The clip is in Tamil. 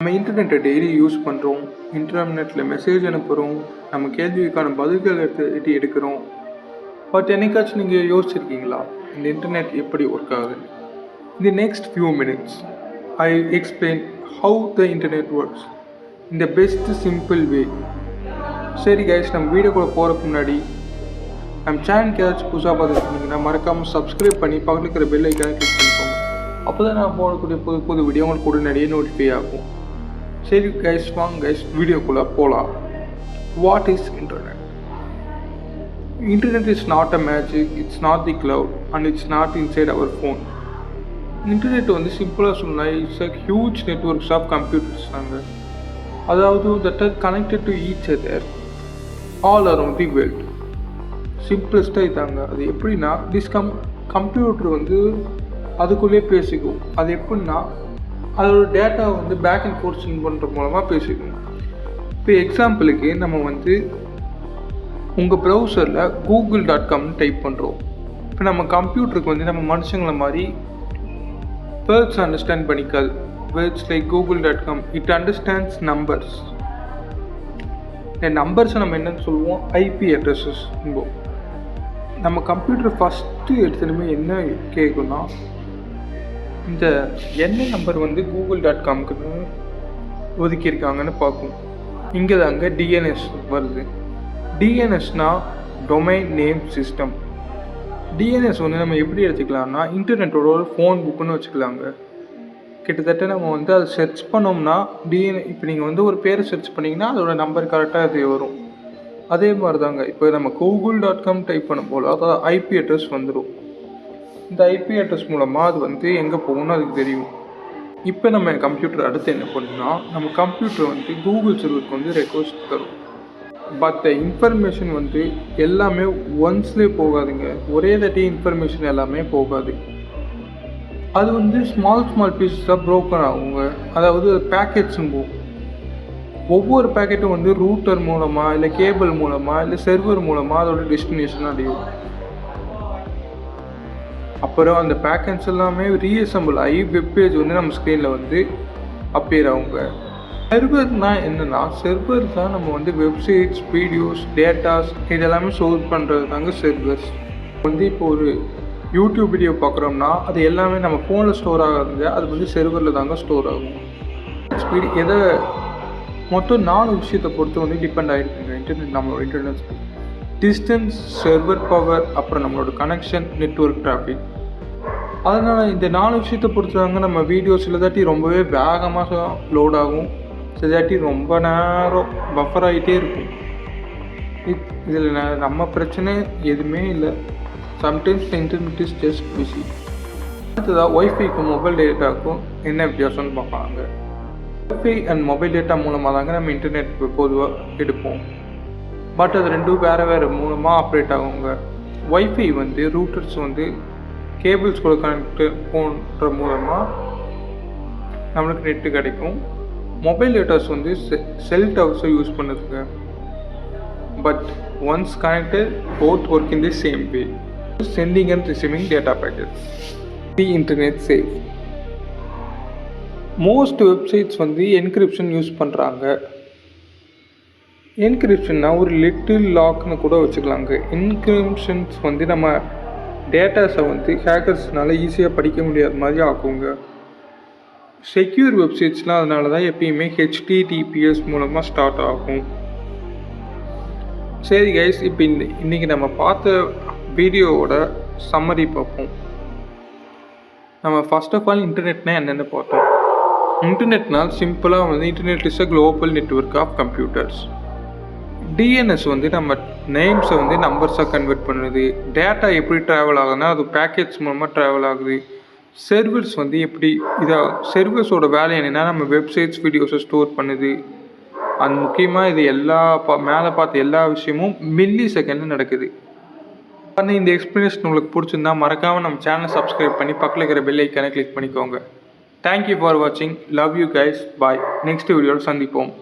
நம்ம இன்டர்நெட்டை டெய்லி யூஸ் பண்ணுறோம். இன்டர்நெட்டில் மெசேஜ் அனுப்புகிறோம். நம்ம கேள்விக்கான பதில்கள் எடுக்கிறோம். பட் என்னைக்காச்சும் நீங்கள் யோசிச்சிருக்கீங்களா இந்த இன்டர்நெட் எப்படி ஒர்க் ஆகுது? இந்த next few minutes I explain how the internet works இந்த பெஸ்ட் சிம்பிள் வே. சரி கைஸ், நம்ம வீடியோக்குள்ளே போகிறதுக்கு முன்னாடி நம்ம சேனலுக்கு ஏதாச்சும் புதுசாக பார்த்துருக்கீங்கன்னா மறக்காமல் சப்ஸ்கிரைப் பண்ணி பக்கத்தில் இருக்கிற பெல் ஐக்கானை கிளிக் பண்ணிக்கோங்க. அப்போ தான் நான் போடக்கூடிய புது வீடியோ உங்களுக்கு உடனடியே நோட்டிஃபை ஆகும். சரி கைஸ், வாங்க கைஸ் வீடியோக்குள்ளே போகலாம். What is internet? Internet is not a magic, it's not the cloud and it's not inside our phone. Internet வந்து சிம்பிளாக சொன்னால் it's a huge networks of computers தாங்க. அதாவது that are connected to each other all around the world. சிம்பிளஸ்ட்டாக இதாங்க. அது எப்படின்னா கம்ப்யூட்டர் வந்து அதுக்குள்ளேயே பேசிக்கும். அது எப்படின்னா அதோட டேட்டா வந்து பேக் அண்ட் ஃபோர்த் சென்ட் பண்ணுற மூலமாக பேசிக்கணும். இப்போ எக்ஸாம்பிளுக்கு நம்ம வந்து உங்கள் ப்ரௌசரில் google.comனு டைப் பண்ணுறோம். இப்போ நம்ம கம்ப்யூட்டருக்கு வந்து நம்ம மனுஷங்களை மாதிரி வேர்ட்ஸ் அண்டர்ஸ்டாண்ட் பண்ணிக்காது. Words like google.com it understands numbers. இந்த நம்பர்ஸை நம்ம என்னன்னு சொல்லுவோம்? IP addresses. நம்ம கம்ப்யூட்டர் ஃபஸ்ட்டு எடுத்துனுமே என்ன கேட்குன்னா, இந்த என்ன நம்பர் வந்து google.comக்கு ஒதுக்கியிருக்காங்கன்னு பார்க்கும். இங்கே தாங்க டிஎன்எஸ் வருது. டிஎன்எஸ்னால் டொமைன் நேம் சிஸ்டம். டிஎன்எஸ் வந்து நம்ம எப்படி எடுத்துக்கலாம்னா இன்டர்நெட்டோட ஒரு ஃபோன் புக்குன்னு வச்சுக்கலாங்க. கிட்டத்தட்ட நம்ம வந்து அதை சர்ச் பண்ணோம்னா இப்போ நீங்கள் வந்து ஒரு பேரை சர்ச் பண்ணிங்கன்னா அதோட நம்பர் கரெக்டாக அது வரும். அதே மாதிரி தாங்க இப்போ நம்ம google.com டைப் பண்ணும் போல் அதாவது ஐபி அட்ரஸ் வந்துடும். இந்த ஐபி அட்ரஸ் மூலமாக அது வந்து எங்கே போகணும்னு அதுக்கு தெரியும். இப்போ நம்ம கம்ப்யூட்டர் அடுத்து என்ன பண்ணுன்னா, நம்ம கம்ப்யூட்டர் வந்து கூகுள் சர்வருக்கு வந்து ரெக்வஸ்ட் தரும். பட் இன்ஃபர்மேஷன் வந்து எல்லாமே ஒன்ஸ்லேயே போகாதுங்க. ஒரே தாட்டி இன்ஃபர்மேஷன் எல்லாமே போகாது. அது வந்து ஸ்மால் பீஸஸாக ப்ரோக்கன் ஆகுங்க. அதாவது பேக்கெட்ஸும் போகும். ஒவ்வொரு பேக்கெட்டும் வந்து ரூட்டர் மூலமாக இல்லை கேபிள் மூலமாக இல்லை சர்வர் மூலமாக அதோட டெஸ்டினேஷன் அடையும். அப்புறம் அந்த பேக்கெட்ஸ் எல்லாமே ரீஅசம்பிள் ஆகி வெப்பேஜ் வந்து நம்ம ஸ்க்ரீனில் வந்து அப்பியர் ஆகுங்க. சர்வர்னால் என்னென்னா, சர்வர் தான் நம்ம வந்து வெப்சைட்ஸ், வீடியோஸ், டேட்டாஸ் இதெல்லாமே ஸ்டோர் பண்ணுறது தாங்க சர்வர்ஸ். வந்து இப்போ ஒரு யூடியூப் வீடியோ பார்க்குறோம்னா அது எல்லாமே நம்ம ஃபோனில் ஸ்டோர் ஆகாதுங்க. அது வந்து சர்வரில் தாங்க ஸ்டோர் ஆகும். ஸ்பீடு எதை மொத்தம் 4 விஷயத்தை பொறுத்து வந்து டிபெண்ட் ஆகிருக்குங்க இன்டர்நெட். நம்மளோட இன்டர்நெட் டிஸ்டன்ஸ், சர்வர் பவர், அப்புறம் நம்மளோட கனெக்ஷன், நெட்வொர்க் டிராஃபிக். அதனால் இந்த 4 விஷயத்தை பொறுத்தாங்க நம்ம வீடியோஸ் இல்லாட்டி ரொம்பவே வேகமாக லோட் ஆகும், சிலதாட்டி ரொம்ப நேரம் பஃபர் ஆகிட்டே இருக்கும். இதில் நம்ம பிரச்சனை எதுவுமே இல்லை. Sometimes internet is just busy. அடுத்ததாக ஒய்ஃபைக்கும் மொபைல் டேட்டாவுக்கும் என்ன வித்தியாசம்னு பார்ப்பாங்க. ஒய்ஃபை அண்ட் மொபைல் டேட்டா மூலமாக தாங்க நம்ம இன்டர்நெட் பொதுவாக எடுப்போம். பட் அது ரெண்டும் வேறு மூலமாக ஆப்ரேட் ஆகுங்க. ஒய்ஃபை வந்து ரூட்டர்ஸ் வந்து கேபிள்ஸ் கூட கனெக்ட் போன்ற மூலமாக நம்மளுக்கு நெட்டு கிடைக்கும். மொபைல் டேட்டாஸ் வந்து செல் டவர்ஸை யூஸ் பண்ணுதுங்க. But once connected both work in the same way, sending and receiving data packets. The internet safe. Most websites வந்து என்கிரிப்ஷன் யூஸ் பண்ணுறாங்க. என்கிரிப்ஷன்னா ஒரு லிட்டில் லாக்னு கூட வச்சுக்கலாங்க. என்கிரிப்ஷன்ஸ் வந்து நம்ம டேட்டாஸை வந்து ஹேக்கர்ஸ்னால ஈஸியாக படிக்க முடியாத மாதிரி ஆக்குங்க. செக்யூர் வெப்சைட்ஸ்லாம் அதனால தான் எப்பயுமே HTTPS மூலமாக ஸ்டார்ட் ஆகும். சரி கைஸ், இப்போ இன்றைக்கி நம்ம பார்த்த வீடியோவோட சம்மரி பார்ப்போம். நம்ம ஃபர்ஸ்ட் ஆஃப் ஆல் இன்டர்நெட்னா என்னென்னு பார்த்தோம். இன்டர்நெட்னால் சிம்பிளாக வந்து internet is a global network of computers. DNS வந்து நம்ம நேம்ஸை வந்து நம்பர்ஸாக கன்வெர்ட் பண்ணுது. டேட்டா எப்படி ட்ராவல் ஆகுதுன்னா அது பேக்கெட்ஸ் மூலமாக ட்ராவல் ஆகுது. சர்வர்ஸ் வந்து எப்படி சர்வர்ஸோட வேலை என்னென்னா நம்ம வெப்சைட்ஸ், வீடியோஸை ஸ்டோர் பண்ணுது. அது முக்கியமாக இது மேலே பார்த்த எல்லா விஷயமும் மில்லி செகண்டில் நடக்குது. ஆனால் இந்த எக்ஸ்ப்ளனேஷன் உங்களுக்கு பிடிச்சிருந்தா மறக்காமல் நம்ம சேனலை சப்ஸ்கிரைப் பண்ணி பக்கத்தில் இருக்கிற பெல் ஐக்கானை கிளிக் பண்ணிக்கோங்க. தேங்க்யூ ஃபார் வாட்சிங். Love you guys. Bye. Next வீடியோவில் சந்திப்போம்.